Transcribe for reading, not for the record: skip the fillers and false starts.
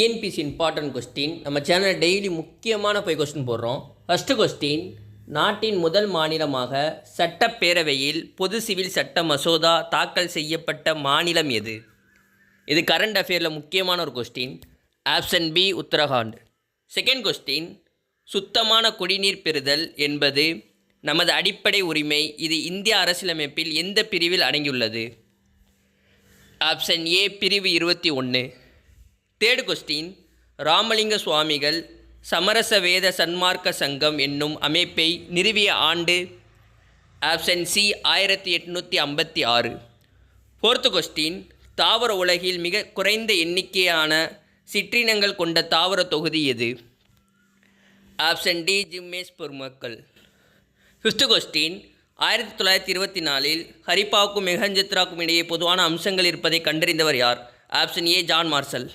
TNPSC important question நம்ம சேனலில் daily முக்கியமான கொஸ்டின் போடுறோம். ஃபஸ்ட்டு கொஸ்டின், நாட்டின் முதல் மாநிலமாக சட்டப்பேரவையில் பொது சிவில் சட்ட மசோதா தாக்கல் செய்யப்பட்ட மாநிலம் எது? இது கரண்ட் அஃபேரில் முக்கியமான ஒரு question. Option B Uttarakhand. Second question, சுத்தமான குடிநீர் பெறுதல் என்பது நமது அடிப்படை உரிமை. இது இந்திய அரசியலமைப்பில் எந்த பிரிவில் அடங்கியுள்ளது? ஆப்ஷன் ஏ பிரிவு 21. தேர்டு கொஸ்டின், ராமலிங்க சுவாமிகள் சமரச வேத சன்மார்க்க சங்கம் என்னும் அமைப்பை நிறுவிய ஆண்டு? Option C 1856. ஃபோர்த்து கொஸ்டின், தாவர உலகில் மிக குறைந்த எண்ணிக்கையான சிற்றினங்கள் கொண்ட தாவர தொகுதி எது? ஆப்ஷன் டி ஜிம்னோஸ்பெர்ம்கள். ஃபிஃப்த்து கொஸ்டின், 1924இல் ஹரிப்பாவுக்கும் மெஹஞ்சத்ராவுக்கும் இடையே பொதுவான அம்சங்கள் இருப்பதை கண்டறிந்தவர் யார்? Option A John marshal.